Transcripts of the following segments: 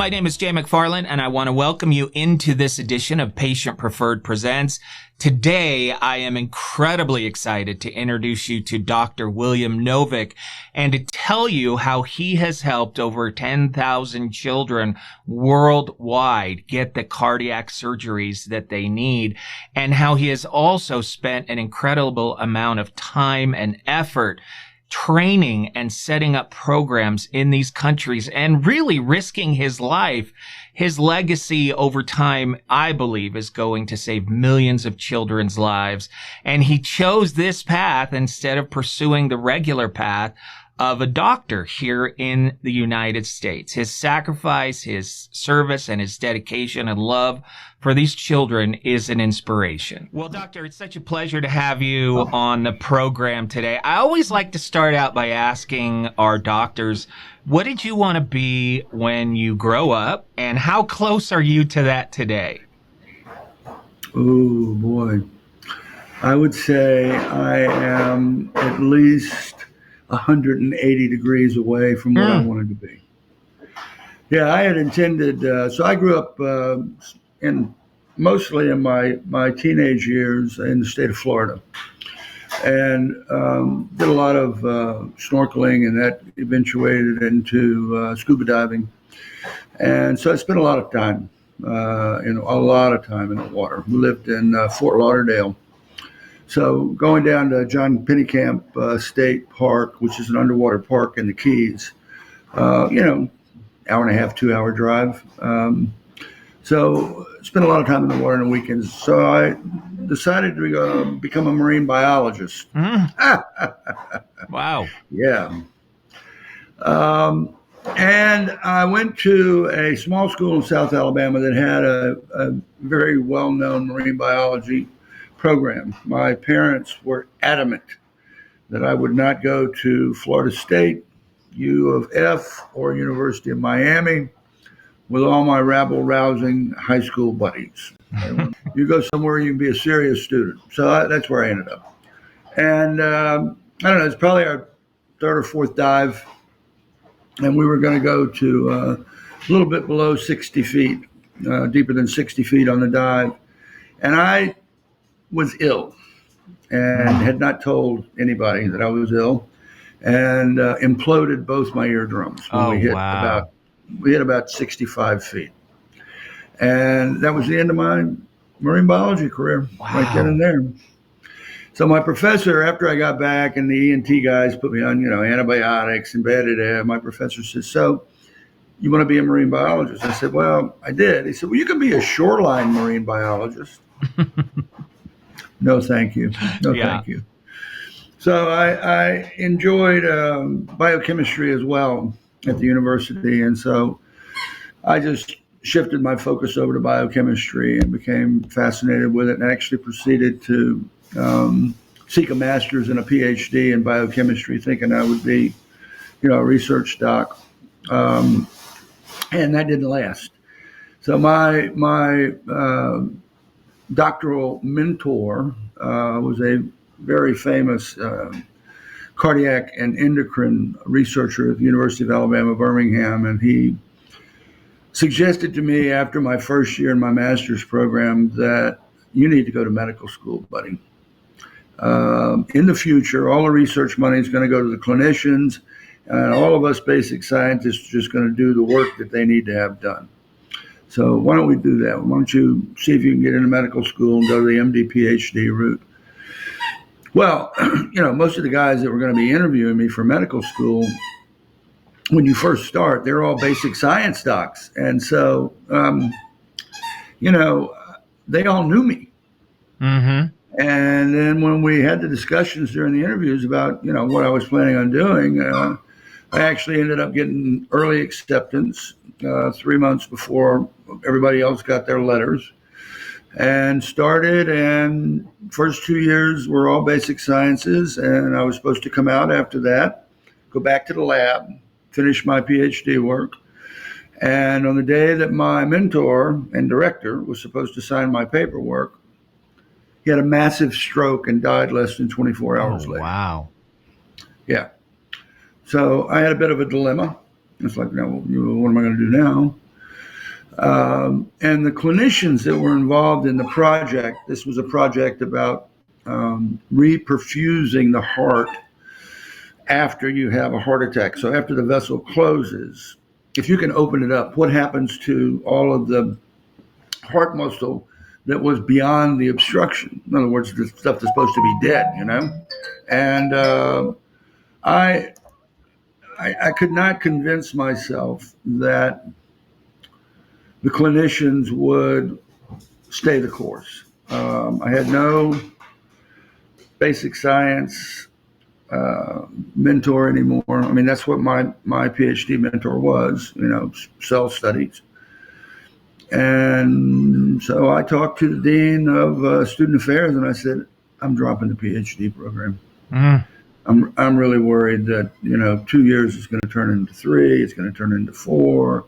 my name is Jay McFarland, and I want to welcome you into this edition of Patient Preferred Presents. Today, I am incredibly excited to introduce you to Dr. William Novick and to tell you how he has helped over 10,000 children worldwide get the cardiac surgeries that they need, and how he has also spent an incredible amount of time and effort training and setting up programs in these countries and really risking his life. His legacy over time, I believe, is going to save millions of children's lives. And he chose this path instead of pursuing the regular path of a doctor here in the United States. His sacrifice, his service, and his dedication and love for these children is an inspiration. Well, Doctor, it's such a pleasure to have you on the program today. I always like to start out by asking our doctors, what did you want to be when you grow up, and how close are you to that today? Oh, boy. I would say I am at least 180 degrees away from what I wanted to be. Yeah, I had intended, so I grew up mostly in my teenage years in the state of Florida, and did a lot of snorkeling, and that eventuated into scuba diving. And so I spent a lot of time, in the water. We lived in Fort Lauderdale. So going down to John Pennekamp State Park, which is an underwater park in the Keys, hour and a half, 2 hour drive. So spent a lot of time in the water on the weekends. So I decided to become a marine biologist. Wow. Yeah. And I went to a small school in South Alabama that had a very well-known marine biology program. My parents were adamant that I would not go to Florida State, U of F, or University of Miami with all my rabble-rousing high school buddies. You go somewhere you can be a serious student. So that's where I ended up. And I don't know, it's probably our third or fourth dive, and we were going to go to a little bit below 60 feet, deeper than 60 feet on the dive. And I was ill and had not told anybody that I was ill, and imploded both my eardrums when we hit about 65 feet. And that was the end of my marine biology career. Wow. Right then and there. So my professor, after I got back and the ENT guys put me on, antibiotics and bed, my professor said, "So you want to be a marine biologist?" I said, "Well, I did." He said, "Well, you can be a shoreline marine biologist." No, thank you. No, thank you. So I enjoyed biochemistry as well at the university. And so I just shifted my focus over to biochemistry and became fascinated with it, and actually proceeded to seek a master's and a PhD in biochemistry, thinking I would be, a research doc. And that didn't last. So my doctoral mentor was a very famous cardiac and endocrine researcher at the University of Alabama, Birmingham, and he suggested to me after my first year in my master's program that you need to go to medical school, buddy. In the future, all the research money is going to go to the clinicians, and all of us basic scientists are just going to do the work that they need to have done. So why don't we do that? Why don't you see if you can get into medical school and go to the MD PhD route? Well, most of the guys that were going to be interviewing me for medical school, when you first start, they're all basic science docs. And so, they all knew me. Mm-hmm. And then when we had the discussions during the interviews about, what I was planning on doing, I actually ended up getting early acceptance 3 months before everybody else got their letters, and started. And first 2 years were all basic sciences, and I was supposed to come out after that, go back to the lab, finish my PhD work. And on the day that my mentor and director was supposed to sign my paperwork, he had a massive stroke and died less than 24 hours later. Wow. Yeah. So I had a bit of a dilemma. It's like, what am I going to do now? And the clinicians that were involved in the project, this was a project about reperfusing the heart after you have a heart attack. So after the vessel closes, if you can open it up, what happens to all of the heart muscle that was beyond the obstruction? In other words, the stuff that's supposed to be dead, you know? And I could not convince myself that the clinicians would stay the course. I had no basic science mentor anymore. I mean, that's what my PhD mentor was, you know, cell studies. And so I talked to the dean of student affairs, and I said, I'm dropping the PhD program. Mm. I'm really worried that, you know, 2 years is going to turn into 3, it's going to turn into 4,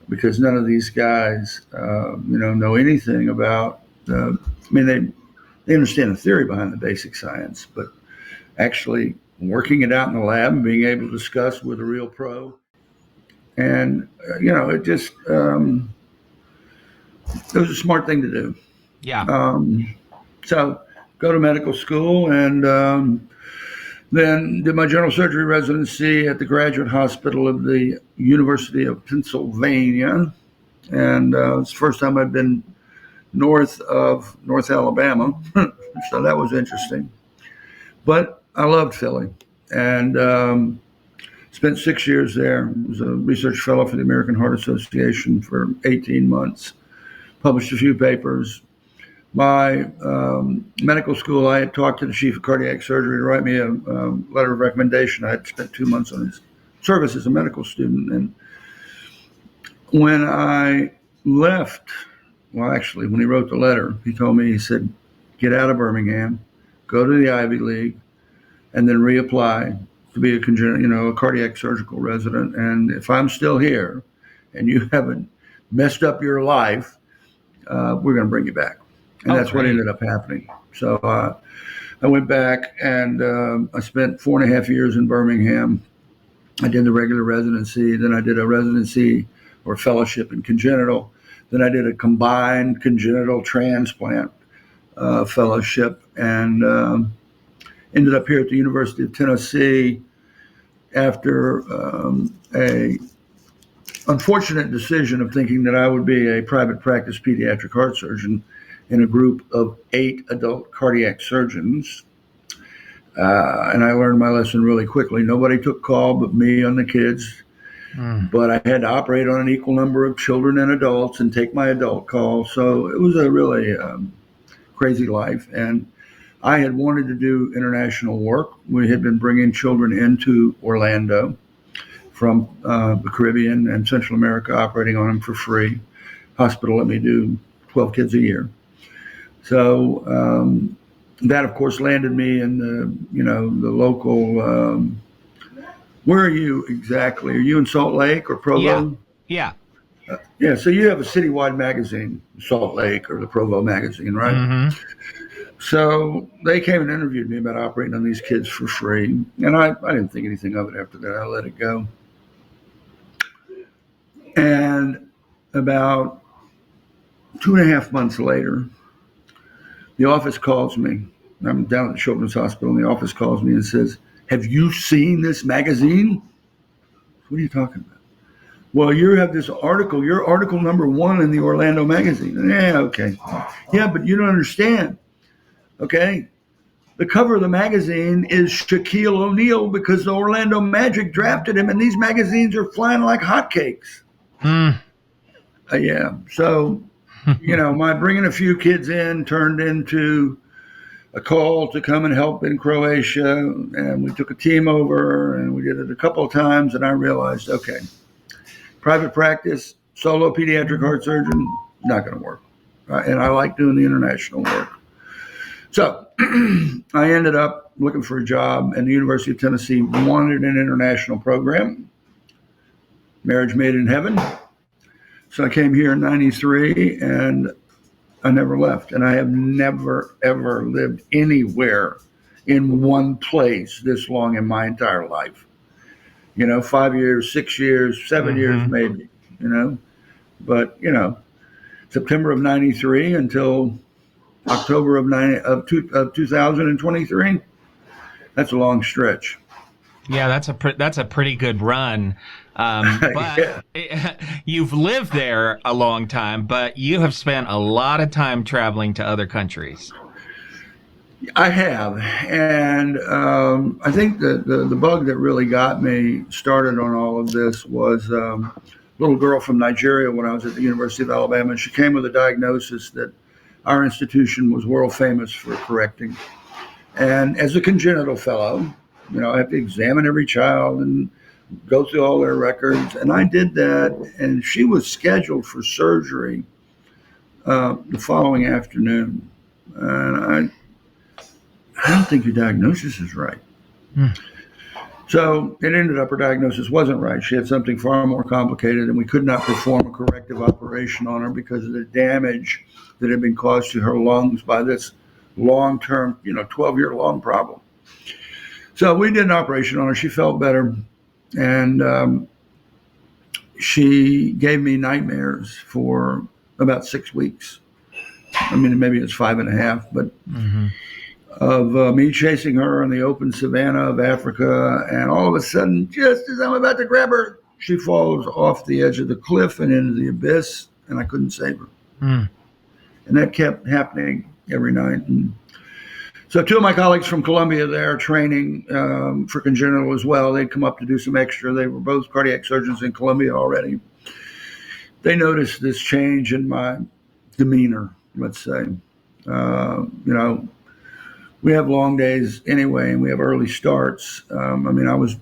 because none of these guys, you know anything about. I mean, they understand the theory behind the basic science, but actually working it out in the lab and being able to discuss with a real pro, and you know, it just it was a smart thing to do. Yeah. So go to medical school, and then did my general surgery residency at the Graduate Hospital of the University of Pennsylvania. And it's the first time I'd been north of North Alabama. So that was interesting. But I loved Philly, and spent 6 years there. I was a research fellow for the American Heart Association for 18 months. Published a few papers. My medical school, I had talked to the chief of cardiac surgery to write me a letter of recommendation. I had spent 2 months on his service as a medical student. And when I left, well, actually, when he wrote the letter, he told me, he said, get out of Birmingham, go to the Ivy League, and then reapply to be a cardiac surgical resident. And if I'm still here and you haven't messed up your life, we're going to bring you back. And that's what ended up happening. So I went back, and I spent 4.5 years in Birmingham. I did the regular residency. Then I did a residency or fellowship in congenital. Then I did a combined congenital transplant fellowship, and ended up here at the University of Tennessee after a unfortunate decision of thinking that I would be a private practice pediatric heart surgeon in a group of 8 adult cardiac surgeons. And I learned my lesson really quickly. Nobody took call but me on the kids. But I had to operate on an equal number of children and adults and take my adult call. So it was a really crazy life. And I had wanted to do international work. We had been bringing children into Orlando from the Caribbean and Central America, operating on them for free. Hospital let me do 12 kids a year. So that, of course, landed me in the local. Where are you exactly? Are you in Salt Lake or Provo? Yeah. Yeah. So you have a citywide magazine, Salt Lake or the Provo magazine, right? Mm-hmm. So they came and interviewed me about operating on these kids for free, and I didn't think anything of it after that. I let it go. And about 2.5 months later, the office calls me. I'm down at the Children's Hospital, and the office calls me and says, have you seen this magazine? What are you talking about? Well, you have this article. You're article number 1 in the Orlando magazine. Yeah, okay. Yeah, but you don't understand. Okay. The cover of the magazine is Shaquille O'Neal because the Orlando Magic drafted him, and these magazines are flying like hotcakes. Yeah. So, my bringing a few kids in turned into a call to come and help in Croatia. And we took a team over, and we did it a couple of times. And I realized, okay, private practice, solo pediatric heart surgeon, not going to work. And I like doing the international work. So I ended up looking for a job, and the University of Tennessee wanted an international program. Marriage made in heaven. So I came here in 93, and I never left. And I have never, ever lived anywhere in one place this long in my entire life. 5 years, 6 years, 7 years, maybe, But, September of 93 until October of 2023, that's a long stretch. Yeah, that's a pretty good run. But Yeah. you've lived there a long time, but you have spent a lot of time traveling to other countries. I have, and I think the bug that really got me started on all of this was a little girl from Nigeria when I was at the University of Alabama, and she came with a diagnosis that our institution was world famous for correcting. And as a congenital fellow, I have to examine every child and go through all their records, and I did that. And she was scheduled for surgery the following afternoon, and I don't think your diagnosis is right. Hmm. So it ended up her diagnosis wasn't right. She had something far more complicated, and we could not perform a corrective operation on her because of the damage that had been caused to her lungs by this long-term, 12-year-long problem. So we did an operation on her. She felt better, and she gave me nightmares for about 6 weeks. I mean, maybe it's 5.5, but Mm-hmm. of me chasing her in the open savanna of Africa, and all of a sudden, just as I'm about to grab her, she falls off the edge of the cliff and into the abyss, and I couldn't save her. Mm. And that kept happening every night. And so two of my colleagues from Columbia there training for congenital as well, they'd come up to do some extra. They were both cardiac surgeons in Columbia already. They noticed this change in my demeanor, let's say. We have long days anyway, and we have early starts. I was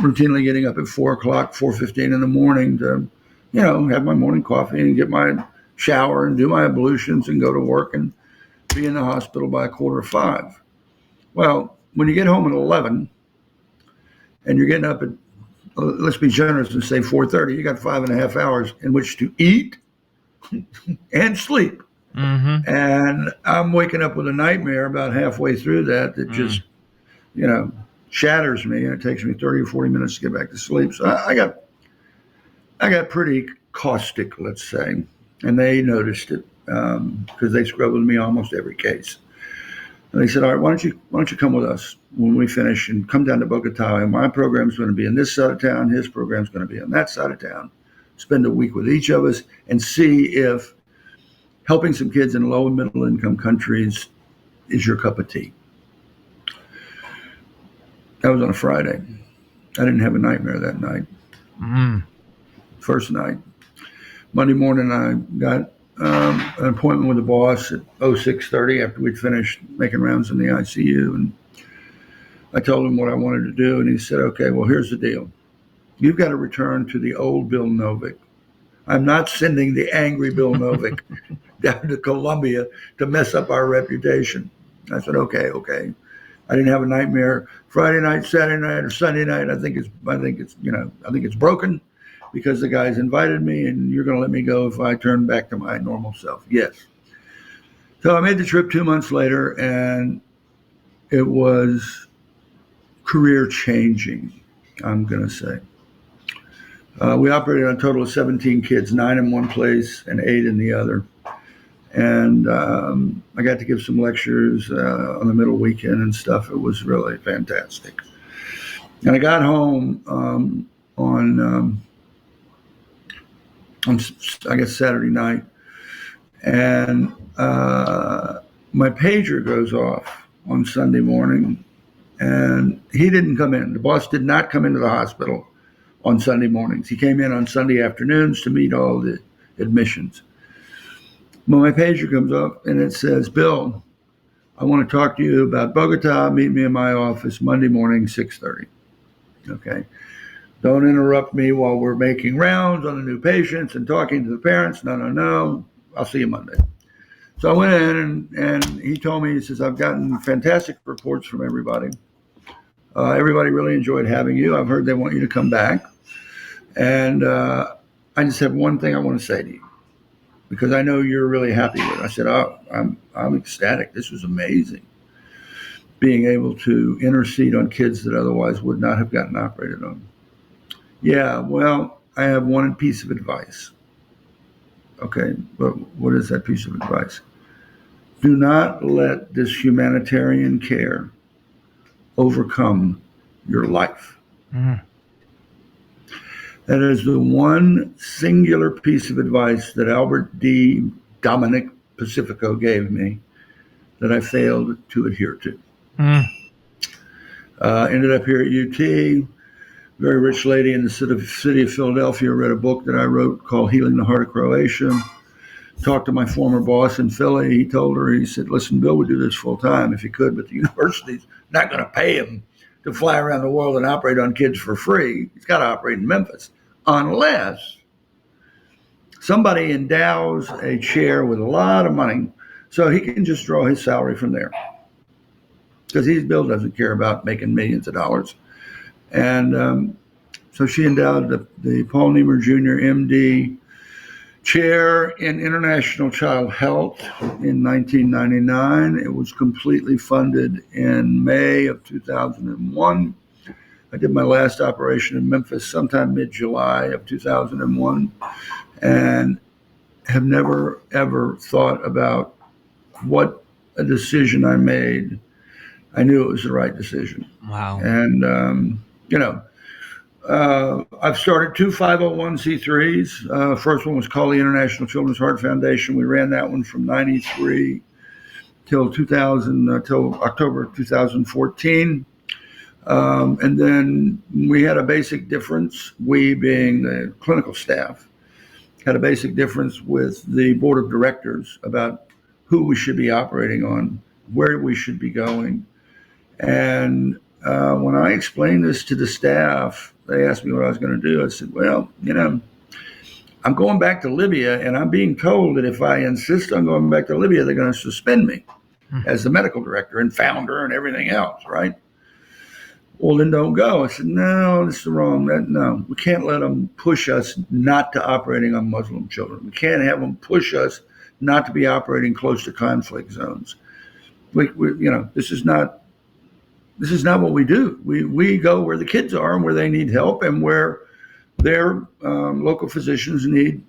routinely getting up at 4:00, 4:15 in the morning to, have my morning coffee and get my shower and do my ablutions and go to work and be in the hospital by 4:45. Well, when you get home at 11 and you're getting up at, let's be generous and say 4:30, you got 5.5 hours in which to eat and sleep. Mm-hmm. And I'm waking up with a nightmare about halfway through that just, shatters me, and it takes me 30 or 40 minutes to get back to sleep. So I got pretty caustic, let's say, and they noticed it because they scrubbed with me almost every case. And they said, "All right, why don't you come with us when we finish and come down to Bogota? And my program's going to be in this side of town. His program's going to be on that side of town. Spend a week with each of us and see if helping some kids in low and middle income countries is your cup of tea." That was on a Friday. I didn't have a nightmare that night. Mm. First night. Monday morning, I got an appointment with the boss at 06:30 after we'd finished making rounds in the ICU. And I told him what I wanted to do. And he said, "Okay, well, here's the deal. You've got to return to the old Bill Novick. I'm not sending the angry Bill Novick down to Columbia to mess up our reputation." I said, okay. I didn't have a nightmare Friday night, Saturday night, or Sunday night. I think it's broken because the guys invited me, and you're going to let me go if I turn back to my normal self. Yes. So I made the trip 2 months later, and it was career changing, I'm going to say. We operated on a total of 17 kids, 9 in one place and 8 in the other. And I got to give some lectures on the middle weekend and stuff. It was really fantastic. And I got home on I guess Saturday night, and my pager goes off on Sunday morning, and he didn't come in. The boss did not come into the hospital on Sunday mornings. He came in on Sunday afternoons to meet all the admissions. Well, my pager comes up and it says, "Bill, I want to talk to you about Bogota. Meet me in my office Monday morning, 6:30. Okay. Don't interrupt me while we're making rounds on the new patients and talking to the parents. No. I'll see you Monday." So I went in and he told me, he says, "I've gotten fantastic reports from everybody. Everybody really enjoyed having you. I've heard they want you to come back. And I just have one thing I want to say to you, because I know you're really happy with it." I said, "Oh, I'm ecstatic. This was amazing. Being able to intercede on kids that otherwise would not have gotten operated on." "Yeah, well, I have one piece of advice. Okay, but what is that piece of advice? Do not let this humanitarian care overcome your life. Mm. That is the one singular piece of advice that Albert D. Dominic Pacifico gave me that I failed to adhere to. Mm. Ended up here at UT. Very rich lady in the city of Philadelphia read a book that I wrote called Healing the Heart of Croatia. Talked to my former boss in Philly. He told her, he said, listen, Bill would do this full time if he could, but the university's not going to pay him to fly around the world and operate on kids for free. He's got to operate in Memphis unless somebody endows a chair with a lot of money so he can just draw his salary from there. Because Bill doesn't care about making millions of dollars. And so she endowed the Paul Niemer Jr. MD chair in international child health in 1999. It was completely funded in May of 2001. I did my last operation in Memphis sometime mid-July of 2001 and have never, ever thought about what a decision I made. I knew it was the right decision. Wow. And, I've started two 501c3s. First one was called the International Children's Heart Foundation. We ran that one from 93 till October 2014. And then we had a basic difference, we being the clinical staff, had a basic difference with the board of directors about who we should be operating on, where we should be going. And when I explained this to the staff, they asked me what I was going to do. I said, well, I'm going back to Libya, and I'm being told that if I insist on going back to Libya, they're going to suspend me as the medical director and founder and everything else, right? Well, then don't go. I said, no, this is wrong. No, we can't let them push us not to operating on Muslim children. We can't have them push us not to be operating close to conflict zones. This is not what we do. We go where the kids are and where they need help and where their local physicians need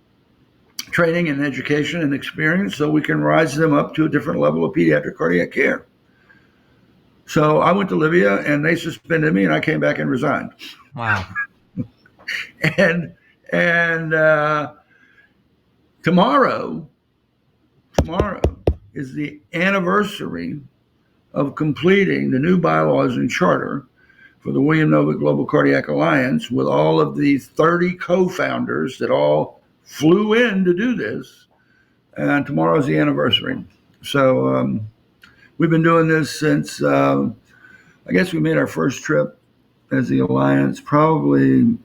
training and education and experience so we can rise them up to a different level of pediatric cardiac care. So I went to Libya and they suspended me and I came back and resigned. Wow. and tomorrow is the anniversary of completing the new bylaws and charter for the William Novick Global Cardiac Alliance with all of the 30 co-founders that all flew in to do this. And tomorrow's the anniversary. So we've been doing this since, I guess we made our first trip as the Alliance probably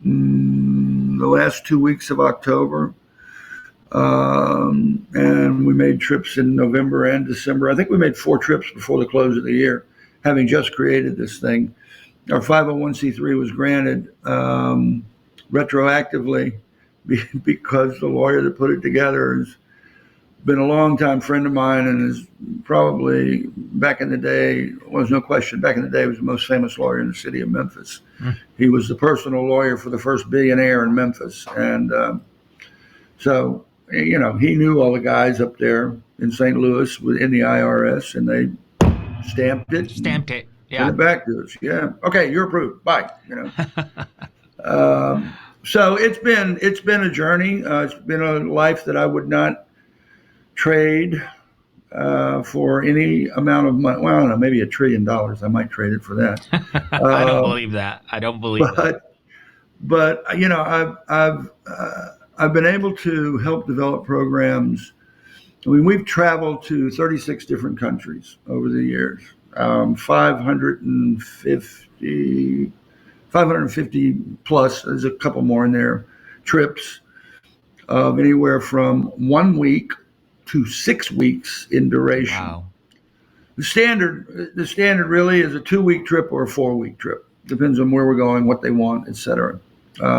the last 2 weeks of October. And we made trips in November and December. I think we made 4 trips before the close of the year, having just created this thing. Our 501c3 was granted retroactively because the lawyer that put it together has been a longtime friend of mine and is probably back in the day, well, there's no question, back in the day was the most famous lawyer in the city of Memphis. He was the personal lawyer for the first billionaire in Memphis. And so he knew all the guys up there in St. Louis in the IRS, and they stamped it. Yeah. Sent it back to us. Yeah. Okay, you're approved. Bye. So it's been a journey. It's been a life that I would not trade for any amount of money. Well, I don't know, maybe $1 trillion. I might trade it for that. I don't believe that. But I've been able to help develop programs. I mean, we've traveled to 36 different countries over the years, 550 plus, there's a couple more in there, trips of anywhere from 1 week to 6 weeks in duration. Wow. The standard really is a 2-week trip or a 4-week trip. Depends on where we're going, what they want, etc.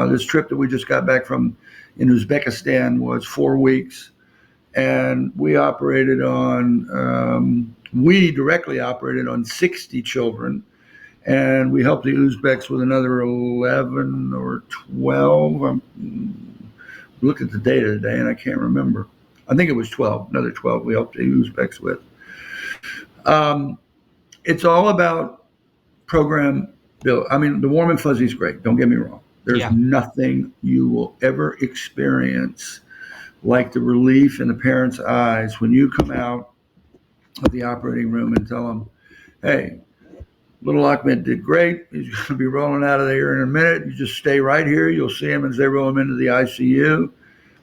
This trip that we just got back from in Uzbekistan was 4 weeks, and we directly operated on 60 children, and we helped the Uzbeks with another 11 or 12. looked at the data today, and I can't remember. I think it was 12, another 12 we helped the Uzbeks with. It's all about program build. I mean, the warm and fuzzy is great. Don't get me wrong. There's nothing you will ever experience like the relief in the parents' eyes when you come out of the operating room and tell them, hey, little Ahmed did great. He's going to be rolling out of there in a minute. You just stay right here. You'll see him as they roll him into the ICU.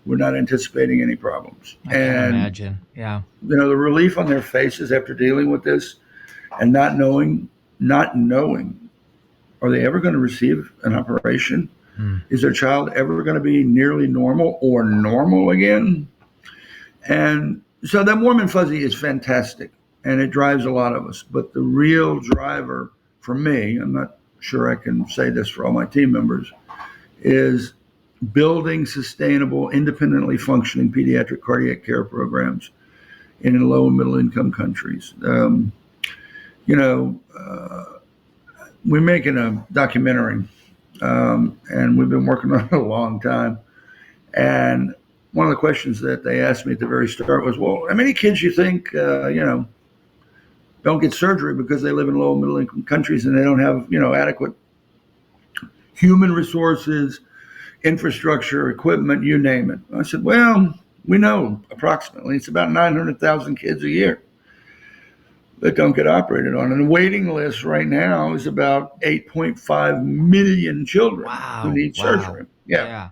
We're not anticipating any problems. I can imagine. Yeah. You know, the relief on their faces after dealing with this and not knowing, are they ever going to receive an operation? Is their child ever going to be nearly normal or normal again? And so that warm and fuzzy is fantastic, and it drives a lot of us. But the real driver for me, I'm not sure I can say this for all my team members, is building sustainable, independently functioning pediatric cardiac care programs in low and middle income countries. We're making a documentary, and we've been working on it a long time. And one of the questions that they asked me at the very start was, well, how many kids you think, don't get surgery because they live in low and middle income countries and they don't have, adequate human resources, infrastructure, equipment, you name it. I said, well, we know approximately it's about 900,000 kids a year that don't get operated on. And the waiting list right now is about 8.5 million children who need surgery. Yeah.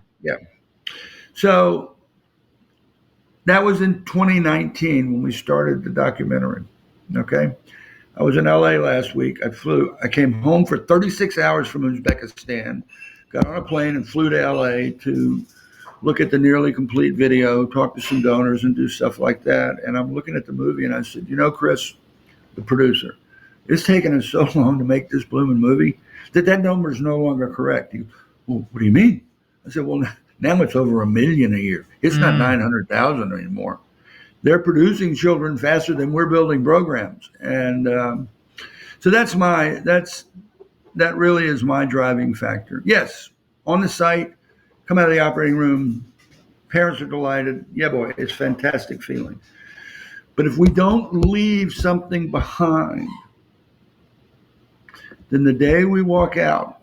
So that was in 2019 when we started the documentary. Okay. I was in LA last week. I came home for 36 hours from Uzbekistan, got on a plane and flew to LA to look at the nearly complete video, talk to some donors and do stuff like that. And I'm looking at the movie and I said, Chris, the producer, it's taken us so long to make this blooming movie that number is no longer correct. He goes, well, what do you mean? I said, well, now it's over 1 million a year. It's not 900,000 anymore. They're producing children faster than we're building programs. And so that really is my driving factor. Yes, on the site, come out of the operating room, parents are delighted. Yeah, boy, it's a fantastic feeling. But if we don't leave something behind, then the day we walk out,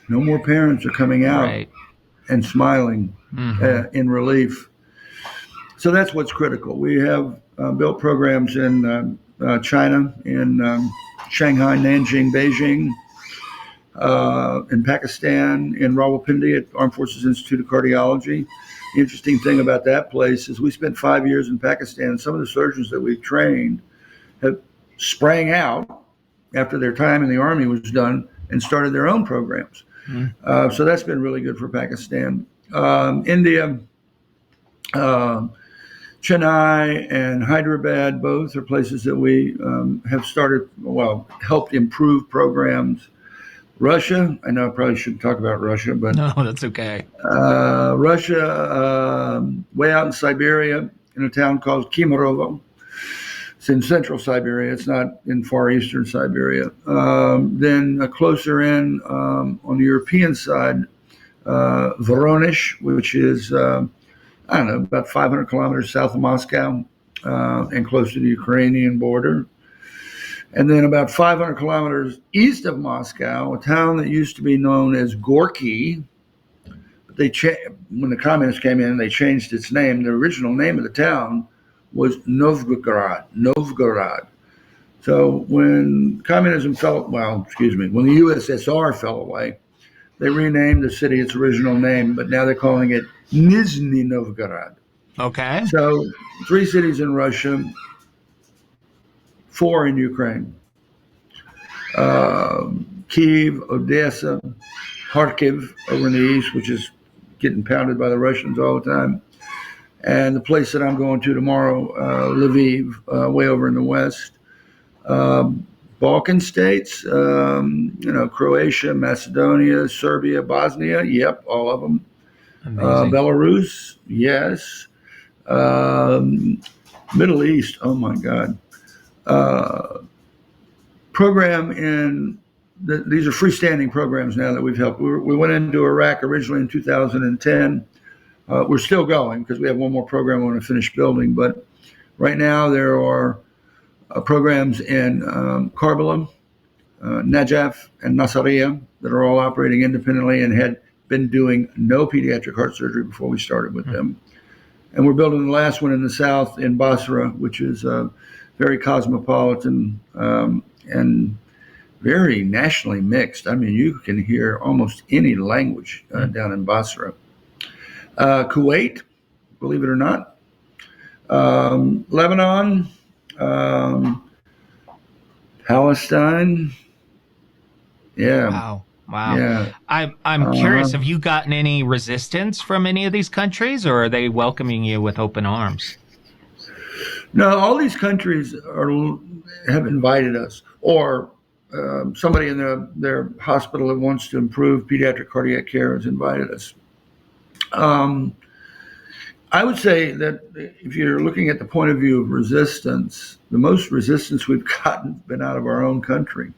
no more parents are coming out and smiling in relief. So that's what's critical. We have built programs in China, in Shanghai, Nanjing, Beijing, in Pakistan, in Rawalpindi at Armed Forces Institute of Cardiology. The interesting thing about that place is we spent 5 years in Pakistan, and some of the surgeons that we've trained have sprang out after their time in the Army was done and started their own programs. So that's been really good for Pakistan. India, Chennai and Hyderabad, both are places that we have helped improve programs. Russia, I know I probably shouldn't talk about Russia, but no, that's okay. Russia, way out in Siberia, in a town called Kemerovo. It's in central Siberia. It's not in far eastern Siberia. Then closer in on the European side, Voronezh, which is about 500 kilometers south of Moscow and close to the Ukrainian border. And then about 500 kilometers east of Moscow, a town that used to be known as Gorky. When the communists came in, they changed its name. The original name of the town was Novgorod. So when communism when the USSR fell away, they renamed the city its original name, but now they're calling it Nizhny Novgorod. Okay. So 3 cities in Russia, 4 in Ukraine. Kyiv, Odessa, Kharkiv over in the east, which is getting pounded by the Russians all the time. And the place that I'm going to tomorrow, Lviv, way over in the west. Balkan states, Croatia, Macedonia, Serbia, Bosnia, yep, all of them. Belarus, yes. Middle East, oh my God. These are freestanding programs now that we've helped. We went into Iraq originally in 2010. We're still going because we have one more program I want to finish building. But right now there are programs in Karbala, Najaf, and Nasiriyah that are all operating independently and had been doing no pediatric heart surgery before we started with them. And we're building the last one in the south in Basra, which is very cosmopolitan and very nationally mixed. I mean, you can hear almost any language down in Basra. Kuwait, believe it or not. Lebanon, Palestine. Yeah. Wow. Yeah. I'm curious, have you gotten any resistance from any of these countries, or are they welcoming you with open arms? No, all these countries have invited us, or somebody in their hospital that wants to improve pediatric cardiac care has invited us. I would say that if you're looking at the point of view of resistance, the most resistance we've gotten has been out of our own country.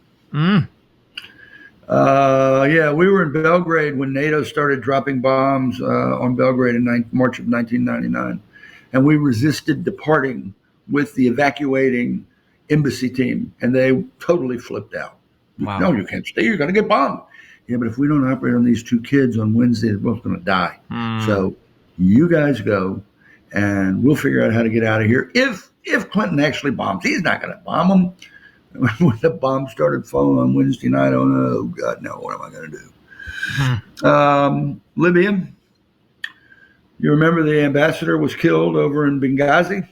Yeah, we were in Belgrade when NATO started dropping bombs on Belgrade in March of 1999, and we resisted departing with the evacuating embassy team, and they totally flipped out. Wow. No, you can't stay. You're going to get bombed. Yeah, but if we don't operate on these two kids on Wednesday, they're both going to die. So you guys go, and we'll figure out how to get out of here. If Clinton actually bombs, he's not going to bomb them. When the bomb started falling on Wednesday night, oh God, no, what am I going to do? Libya, you remember the ambassador was killed over in Benghazi?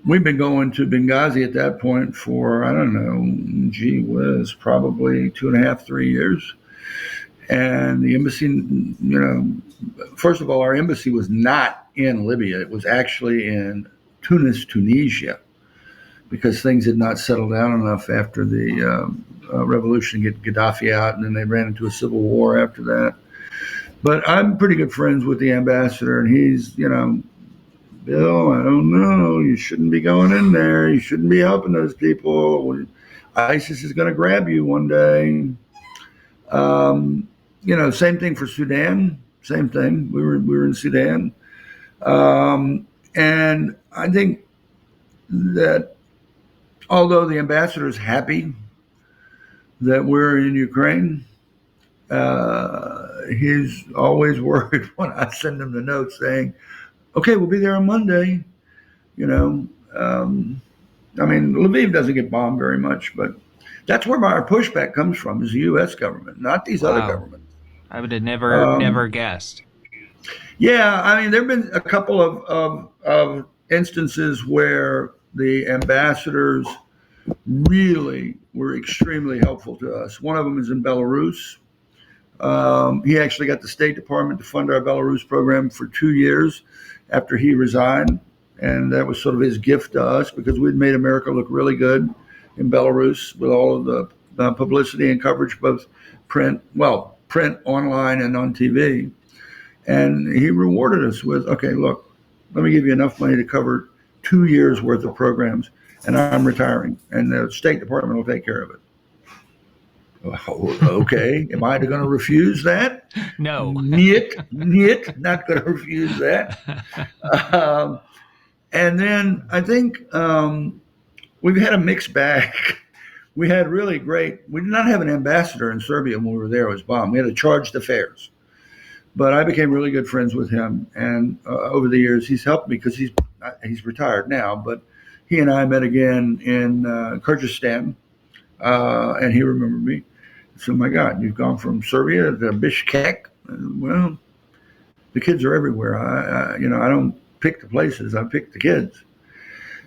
We've been going to Benghazi at that point for, I don't know, gee whiz, probably 2.5, 3 years. And the embassy, first of all, our embassy was not in Libya. It was actually in Tunis, Tunisia, because things had not settled down enough after the revolution to get Gaddafi out, and then they ran into a civil war after that. But I'm pretty good friends with the ambassador, and he's, Bill, I don't know. You shouldn't be going in there. You shouldn't be helping those people. ISIS is going to grab you one day. Same thing for Sudan. Same thing. We were in Sudan, and I think that although the ambassador is happy that we're in Ukraine, he's always worried when I send him the note saying, okay, we'll be there on Monday. Lviv doesn't get bombed very much, but that's where our pushback comes from, is the U.S. government, not these other governments. I would have never guessed. Yeah, there have been a couple of instances where the ambassadors really were extremely helpful to us. One of them is in Belarus. He actually got the State Department to fund our Belarus program for 2 years after he resigned. And that was sort of his gift to us, because we'd made America look really good in Belarus with all of the publicity and coverage, both print, online, and on TV. And he rewarded us with, okay, look, let me give you enough money to cover 2 years worth of programs, and I'm retiring, and the State Department will take care of it. Okay, am I going to refuse that? No. Niet, not going to refuse that. And then I think we've had a mixed bag. We had we did not have an ambassador in Serbia when we were there. It was bombed. We had a chargé d'affaires. But I became really good friends with him. And over the years, he's helped me, because he's retired now. But he and I met again in Kyrgyzstan, and he remembered me. So, my God, you've gone from Serbia to Bishkek. Well, the kids are everywhere. I don't pick the places. I pick the kids.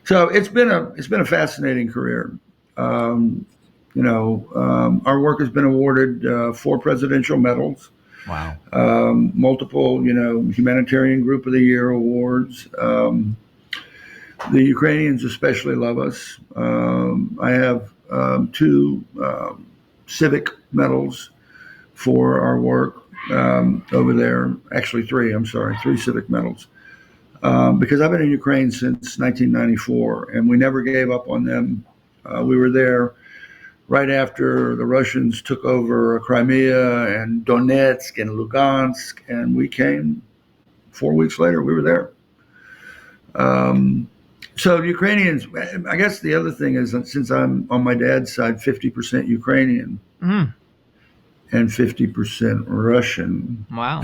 So it's been a fascinating career. Our work has been awarded 4 presidential medals. Wow. Multiple, Humanitarian Group of the Year awards. The Ukrainians especially love us. I have 2 civic medals for our work over there. Actually 3, 3 civic medals. Because I've been in Ukraine since 1994, and we never gave up on them. We were there right after the Russians took over Crimea and Donetsk and Lugansk, and we came 4 weeks later. We were there. So Ukrainians, I guess the other thing is that since I'm on my dad's side, 50% Ukrainian and 50% Russian. Wow.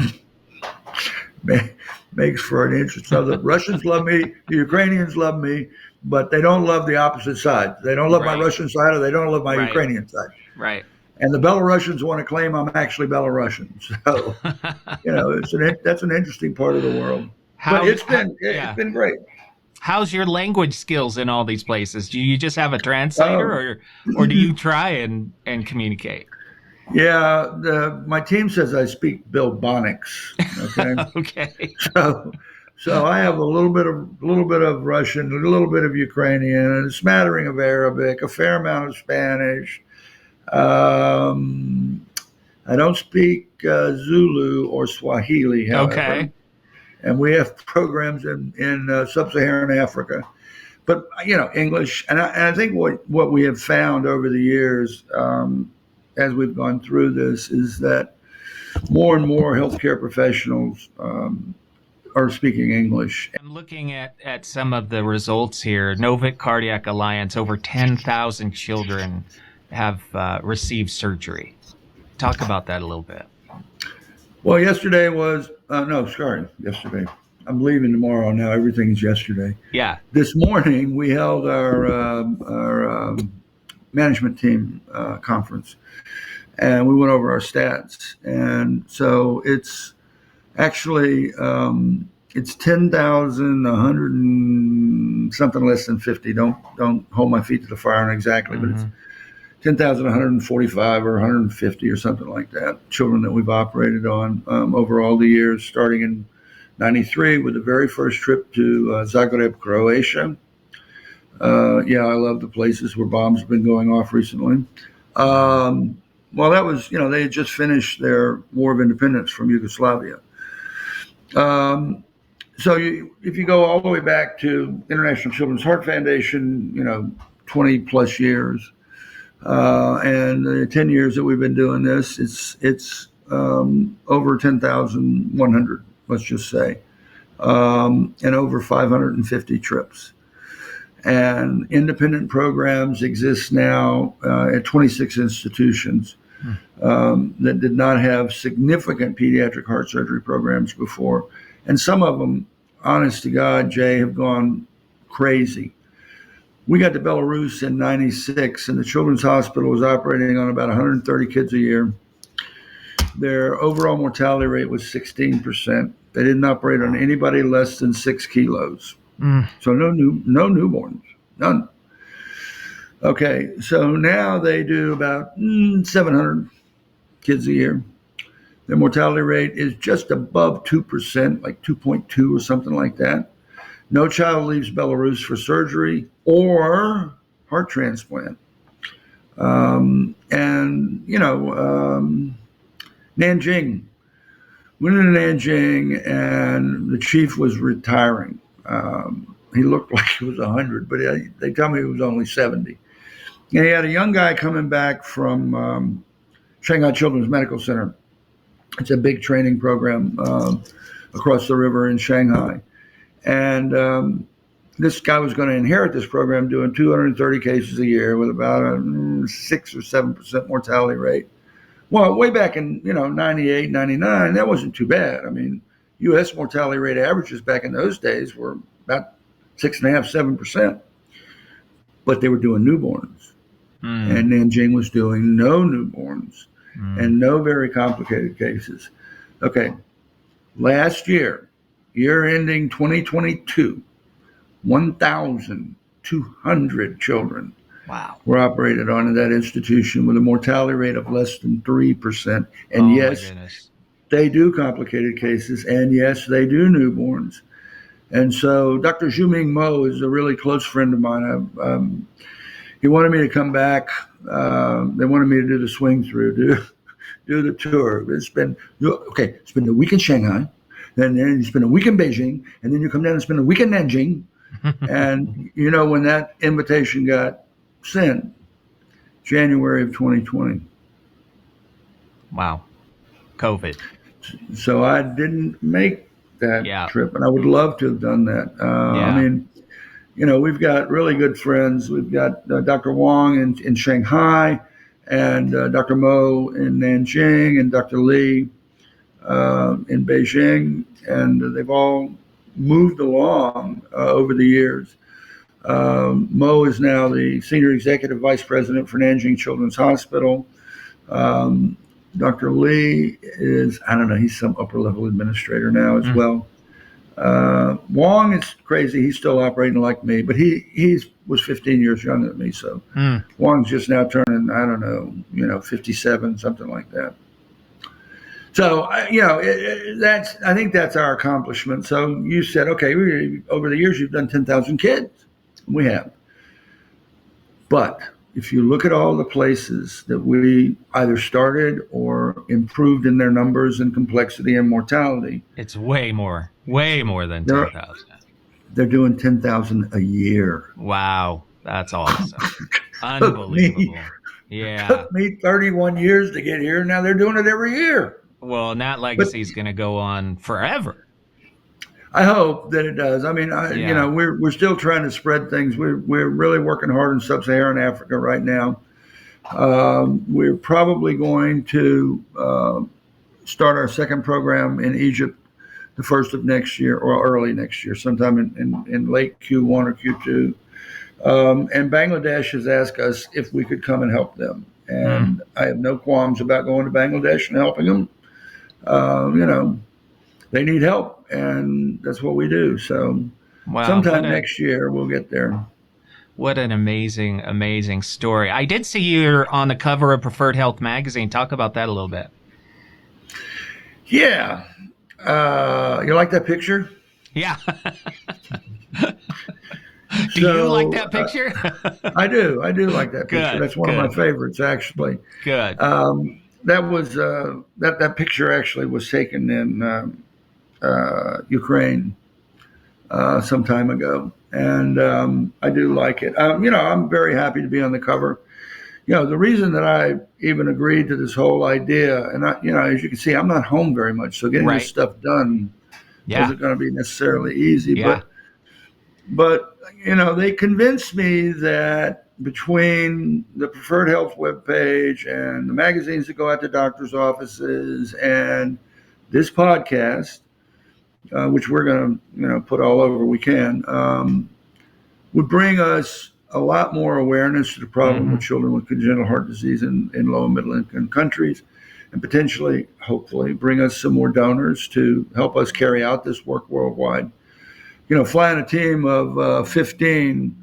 Makes for an interest. So the Russians love me, the Ukrainians love me, but they don't love the opposite side. They don't love my Russian side, or they don't love my Ukrainian side. Right. And the Belarusians want to claim I'm actually Belarusian. So, that's an interesting part of the world. But it's been great. How's your language skills in all these places? Do you just have a translator, or do you try and communicate? Yeah, my team says I speak Bilbonics. Okay. Okay. So I have a little bit of Russian, a little bit of Ukrainian, and a smattering of Arabic, a fair amount of Spanish. I don't speak Zulu or Swahili, however. Okay. And we have programs in sub-Saharan Africa, but English. And I think what we have found over the years, as we've gone through this, is that more and more healthcare professionals are speaking English. I'm looking at some of the results here. Novick Cardiac Alliance, over 10,000 children have received surgery. Talk about that a little bit. Well, yesterday was, yesterday. I'm leaving tomorrow now. Everything's yesterday. Yeah. This morning, we held our management team conference, and we went over our stats. And so it's actually, it's 10,100 and something less than 50. Don't hold my feet to the fire on exactly, but it's 10,145 or 150 or something like that, children that we've operated on over all the years, starting in 93 with the very first trip to Zagreb, Croatia. I love the places where bombs have been going off recently. Well, that was, they had just finished their War of Independence from Yugoslavia. So if you go all the way back to International Children's Heart Foundation, 20 plus years, and the 10 years that we've been doing this, it's over 10,100, let's just say, and over 550 trips. And independent programs exist now at 26 institutions that did not have significant pediatric heart surgery programs before. And some of them, honest to God, Jay, have gone crazy. We got to Belarus in 96, and the Children's Hospital was operating on about 130 kids a year. Their overall mortality rate was 16%. They didn't operate on anybody less than 6 kilos. So no newborns, none. Okay, so now they do about 700 kids a year. Their mortality rate is just above 2%, like 2.2 or something like that. No child leaves Belarus for surgery or heart transplant. Nanjing. Went into Nanjing, and the chief was retiring. He looked like he was 100, but they tell me he was only 70. And he had a young guy coming back from Shanghai Children's Medical Center. It's a big training program across the river in Shanghai. And this guy was going to inherit this program doing 230 cases a year with about a 6 or 7% mortality rate. Well, way back in 98, 99, that wasn't too bad. I mean, U.S. mortality rate averages back in those days were about 6.5%, 7%. But they were doing newborns. And Nanjing was doing no newborns and no very complicated cases. Okay, last year ending 2022, 1,200 children were operated on in that institution with a mortality rate of less than 3%. And yes, they do complicated cases, and yes, they do newborns. And so Dr. Zhuming Mo is a really close friend of mine. He wanted me to come back. They wanted me to do the swing through, do the tour. It's been a week in Shanghai, then you spend a week in Beijing, and then you come down and spend a week in Nanjing. And when that invitation got sent, January of 2020. Wow. COVID. So I didn't make that Yeah. trip, and I would love to have done that. I Yeah. mean, we've got really good friends. We've got Dr. Wong in Shanghai, and Dr. Mo in Nanjing, and Dr. Lee in Beijing, and they've all moved along over the years. Mo is now the Senior Executive Vice President for Nanjing Children's Hospital. Um, Dr. Lee is, I don't know, he's some upper level administrator now as well. Wong is crazy. He's still operating like me, but he was 15 years younger than me. So Wong's just now turning, I don't know, 57, something like that. So, I think that's our accomplishment. So you said, okay, over the years, you've done 10,000 kids. We have. But if you look at all the places that we either started or improved in their numbers and complexity and mortality, it's way more than 10,000. They're doing 10,000 a year. Wow. That's awesome. Unbelievable. Yeah. Took me 31 years to get here. Now they're doing it every year. Well, and that legacy is going to go on forever. I hope that it does. I mean, we're still trying to spread things. We're really working hard in sub-Saharan Africa right now. We're probably going to start our second program in Egypt the first of next year or early next year, sometime in late Q1 or Q2. And Bangladesh has asked us if we could come and help them. And I have no qualms about going to Bangladesh and helping them. They need help, and that's what we do. So sometime next year, we'll get there. What an amazing, amazing story. I did see you're on the cover of Preferred Health magazine. Talk about that a little bit. Yeah. You like that picture? Yeah. Do you like that picture? I do. I do like that picture. That's one of my favorites, actually. Good. That was that picture actually was taken in Ukraine some time ago, and I do like it. I'm very happy to be on the cover. The reason that I even agreed to this whole idea, and as you can see, I'm not home very much, so getting this stuff done wasn't going to be necessarily easy. Yeah. But they convinced me that between the Preferred Health webpage and the magazines that go out to doctors' offices and this podcast, which we're going to put all over we can, would bring us a lot more awareness to the problem with children with congenital heart disease in low and middle income countries, and potentially, hopefully, bring us some more donors to help us carry out this work worldwide. Flying a team of 15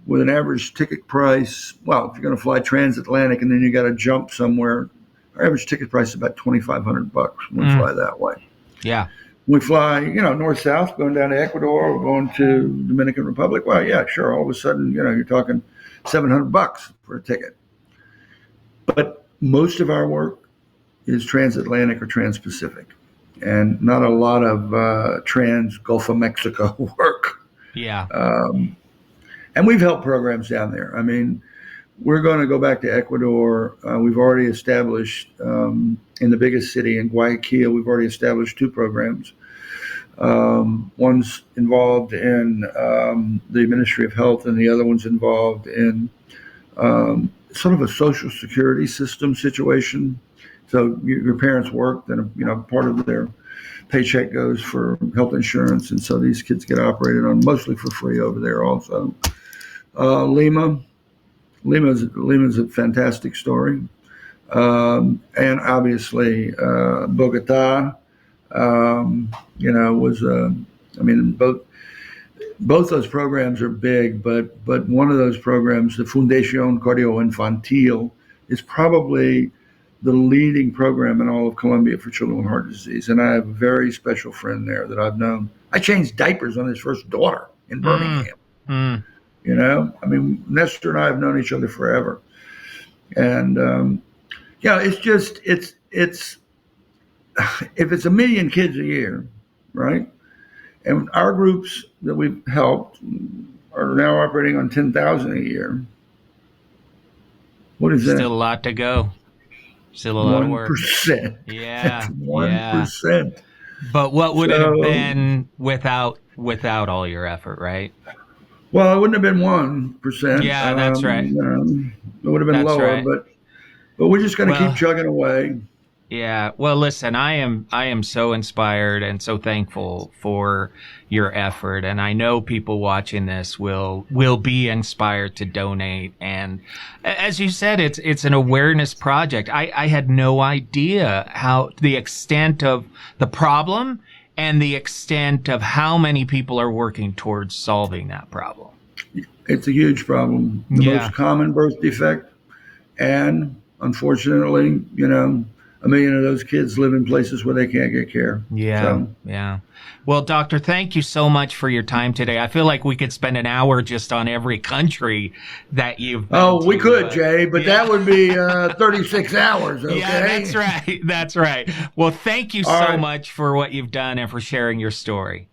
with an average ticket price, well, if you're going to fly transatlantic and then you got to jump somewhere, our average ticket price is about $2,500 when we fly that way. Yeah. We fly, north-south, going down to Ecuador or going to Dominican Republic. Well, yeah, sure. All of a sudden, you're talking $700 for a ticket. But most of our work is transatlantic or trans-Pacific, and not a lot of trans-Gulf of Mexico work. Yeah. And we've helped programs down there. I mean, we're going to go back to Ecuador. We've already established in the biggest city in Guayaquil, we've already established 2 programs. One's involved in the Ministry of Health, and the other one's involved in sort of a social security system situation. So your parents worked, and part of their paycheck goes for health insurance, and so these kids get operated on mostly for free over there. Also, Lima's a fantastic story, and obviously Bogota, was both those programs are big, but one of those programs, the Fundación Cardioinfantil, is probably the leading program in all of Colombia for children with heart disease. And I have a very special friend there that I've known. I changed diapers on his first daughter in Birmingham. Nestor and I have known each other forever. And, it's if it's 1 million kids a year, right? And our groups that we've helped are now operating on 10,000 a year. What is that? Still a lot to go. Still a lot of work. 1%. Yeah. That's 1%. But what would it have been without all your effort, right? Well, it wouldn't have been 1%. Yeah, that's right. It would have been That's lower, right. but we're just going to keep chugging away. Yeah. Well, listen, I am so inspired and so thankful for your effort. And I know people watching this will be inspired to donate. And as you said, it's an awareness project. I had no idea how the extent of the problem and the extent of how many people are working towards solving that problem. It's a huge problem. The most common birth defect. And unfortunately, 1 million of those kids live in places where they can't get care. Yeah. Well, doctor, thank you so much for your time today. I feel like we could spend an hour just on every country that you've been to. We could, Jay, but that would be 36 hours, okay? Yeah, that's right. Well, thank you so much for what you've done and for sharing your story.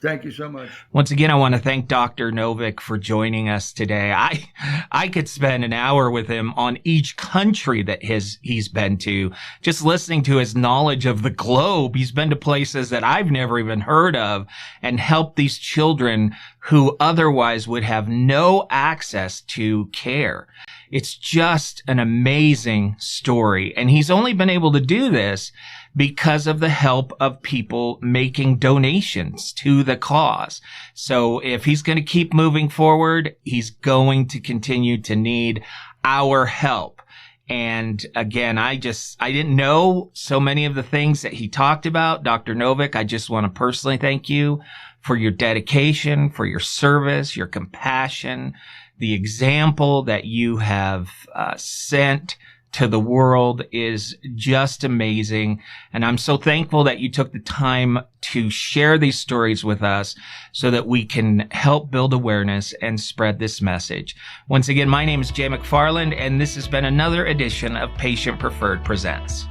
Thank you so much. Once again, I want to thank Dr. Novick for joining us today. I could spend an hour with him on each country that he's been to, just listening to his knowledge of the globe. He's been to places that I've never even heard of and helped these children who otherwise would have no access to care. It's just an amazing story. And he's only been able to do this because of the help of people making donations to the cause. So if he's going to keep moving forward, he's going to continue to need our help. And again, I didn't know so many of the things that he talked about. Dr. Novick, I just want to personally thank you for your dedication, for your service, your compassion, the example that you have sent to the world is just amazing. And I'm so thankful that you took the time to share these stories with us so that we can help build awareness and spread this message. Once again, my name is Jay McFarland, and this has been another edition of Patient Preferred Presents.